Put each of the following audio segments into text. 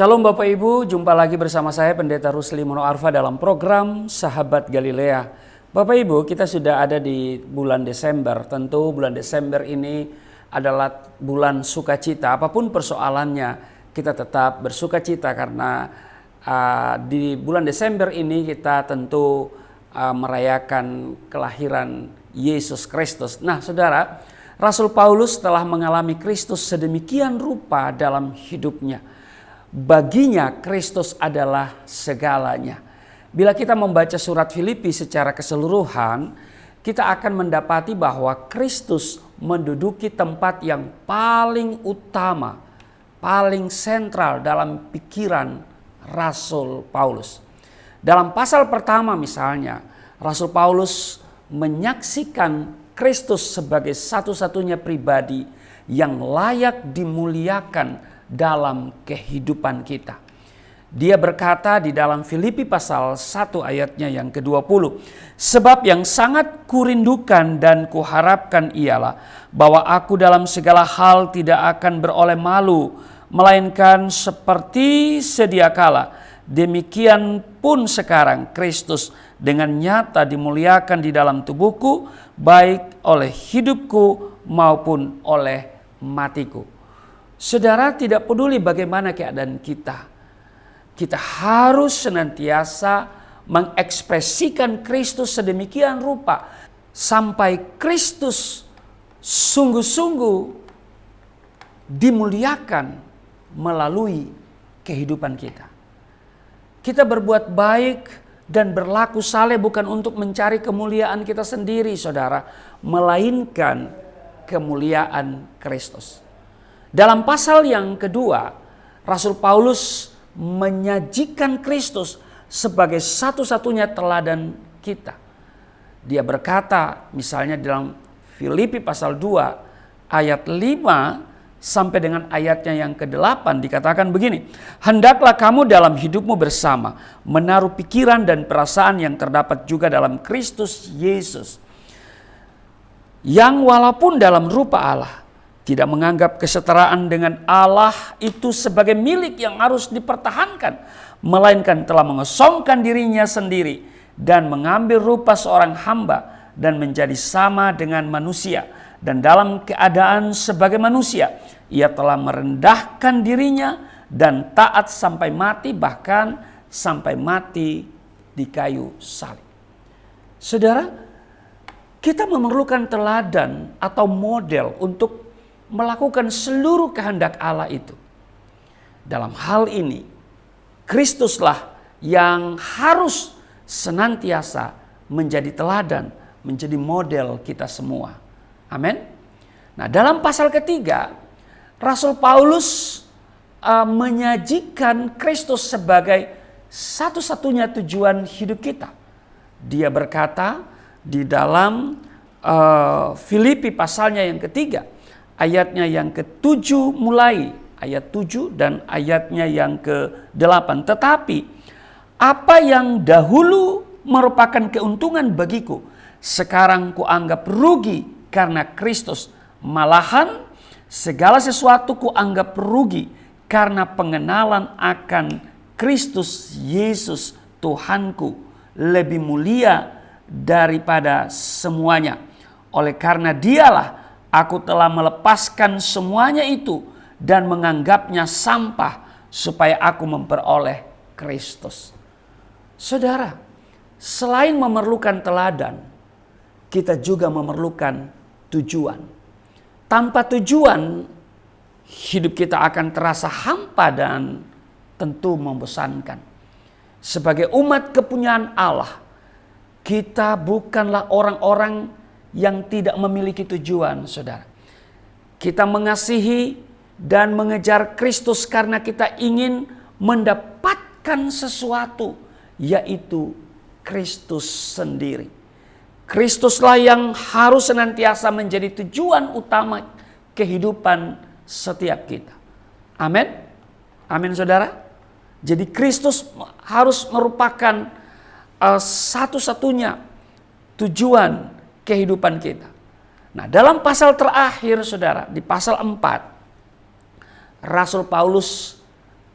Shalom Bapak Ibu, jumpa lagi bersama saya Pendeta Rusli Monoarfa dalam program Sahabat Galilea. Bapak Ibu, kita sudah ada di bulan Desember. Tentu bulan Desember ini adalah bulan sukacita. Apapun persoalannya, kita tetap bersukacita karena di bulan Desember ini kita tentu merayakan kelahiran Yesus Kristus. Nah, saudara, Rasul Paulus telah mengalami Kristus sedemikian rupa dalam hidupnya. Baginya Kristus adalah segalanya. Bila kita membaca surat Filipi secara keseluruhan, kita akan mendapati bahwa Kristus menduduki tempat yang paling utama, paling sentral dalam pikiran Rasul Paulus. Dalam pasal pertama misalnya, Rasul Paulus menyaksikan Kristus sebagai satu-satunya pribadi yang layak dimuliakan dalam kehidupan kita. Dia berkata di dalam Filipi pasal 1 ayatnya yang ke-20. Sebab yang sangat kurindukan dan kuharapkan ialah bahwa aku dalam segala hal tidak akan beroleh malu, melainkan seperti sedia kala, demikian pun sekarang Kristus dengan nyata dimuliakan di dalam tubuhku, baik oleh hidupku maupun oleh matiku. Saudara, tidak peduli bagaimana keadaan kita, kita harus senantiasa mengekspresikan Kristus sedemikian rupa sampai Kristus sungguh-sungguh dimuliakan melalui kehidupan kita. Kita berbuat baik dan berlaku saleh bukan untuk mencari kemuliaan kita sendiri, saudara, melainkan kemuliaan Kristus. Dalam pasal yang kedua, Rasul Paulus menyajikan Kristus sebagai satu-satunya teladan kita. Dia berkata misalnya dalam Filipi pasal 2 ayat 5 sampai dengan ayatnya yang ke-8 dikatakan begini. Hendaklah kamu dalam hidupmu bersama menaruh pikiran dan perasaan yang terdapat juga dalam Kristus Yesus, yang walaupun dalam rupa Allah tidak menganggap kesetaraan dengan Allah itu sebagai milik yang harus dipertahankan, melainkan telah mengosongkan dirinya sendiri dan mengambil rupa seorang hamba dan menjadi sama dengan manusia. Dan dalam keadaan sebagai manusia, ia telah merendahkan dirinya dan taat sampai mati, bahkan sampai mati di kayu salib. Saudara, kita memerlukan teladan atau model untuk melakukan seluruh kehendak Allah itu. Dalam hal ini, Kristuslah yang harus senantiasa menjadi teladan, menjadi model kita semua. Amin. Nah, dalam pasal ketiga, Rasul Paulus menyajikan Kristus sebagai satu-satunya tujuan hidup kita. Dia berkata di dalam Filipi pasalnya yang ketiga, ayatnya yang ke-7 mulai, ayat 7 dan ayatnya yang ke-8. Tetapi apa yang dahulu merupakan keuntungan bagiku, sekarang kuanggap rugi karena Kristus. Malahan segala sesuatu kuanggap rugi karena pengenalan akan Kristus Yesus Tuhanku lebih mulia daripada semuanya. Oleh karena dialah aku telah melepaskan semuanya itu dan menganggapnya sampah supaya aku memperoleh Kristus. Saudara, selain memerlukan teladan, kita juga memerlukan tujuan. Tanpa tujuan, hidup kita akan terasa hampa dan tentu membosankan. Sebagai umat kepunyaan Allah, kita bukanlah orang-orang yang tidak memiliki tujuan, saudara. Kita mengasihi dan mengejar Kristus karena kita ingin mendapatkan sesuatu, yaitu Kristus sendiri. Kristuslah yang harus senantiasa menjadi tujuan utama kehidupan setiap kita. Amin. Amin, saudara. Jadi Kristus harus merupakan satu-satunya tujuan kehidupan kita. Nah, dalam pasal terakhir, saudara, di pasal 4, Rasul Paulus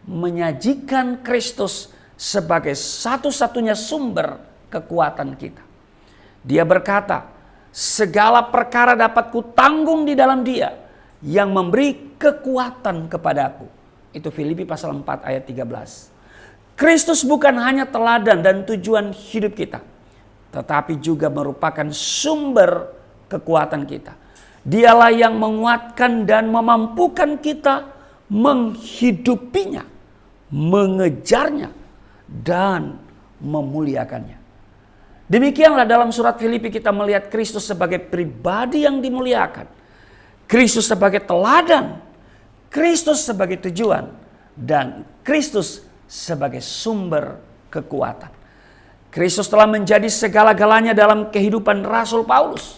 menyajikan Kristus sebagai satu-satunya sumber kekuatan kita. Dia berkata, segala perkara dapat kutanggung di dalam Dia yang memberi kekuatan kepadaku. Itu Filipi pasal 4 ayat 13. Kristus bukan hanya teladan dan tujuan hidup kita, tetapi juga merupakan sumber kekuatan kita. Dialah yang menguatkan dan memampukan kita menghidupinya, mengejarnya, dan memuliakannya. Demikianlah dalam surat Filipi kita melihat Kristus sebagai pribadi yang dimuliakan, Kristus sebagai teladan, Kristus sebagai tujuan, dan Kristus sebagai sumber kekuatan. Kristus telah menjadi segala-galanya dalam kehidupan Rasul Paulus.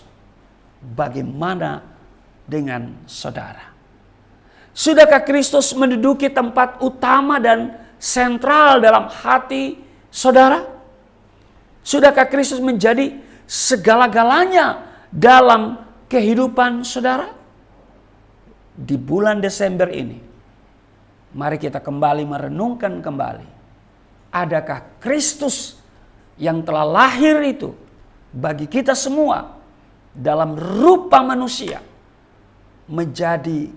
Bagaimana dengan saudara? Sudahkah Kristus menduduki tempat utama dan sentral dalam hati saudara? Sudahkah Kristus menjadi segala-galanya dalam kehidupan saudara? Di bulan Desember ini, mari kita kembali merenungkan kembali. Adakah Kristus yang telah lahir itu bagi kita semua dalam rupa manusia menjadi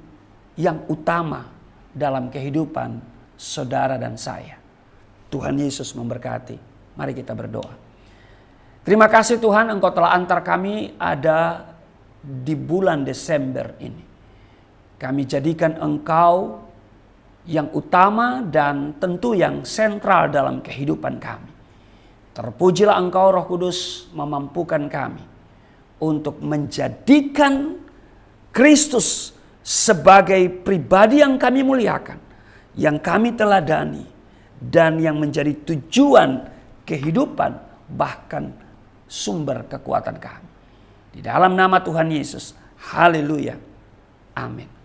yang utama dalam kehidupan saudara dan saya? Tuhan Yesus memberkati. Mari kita berdoa. Terima kasih Tuhan, Engkau telah antar kami ada di bulan Desember ini. Kami jadikan Engkau yang utama dan tentu yang sentral dalam kehidupan kami. Terpujilah Engkau Roh Kudus memampukan kami untuk menjadikan Kristus sebagai pribadi yang kami muliakan, yang kami teladani, dan yang menjadi tujuan kehidupan bahkan sumber kekuatan kami. Di dalam nama Tuhan Yesus, haleluya, amin.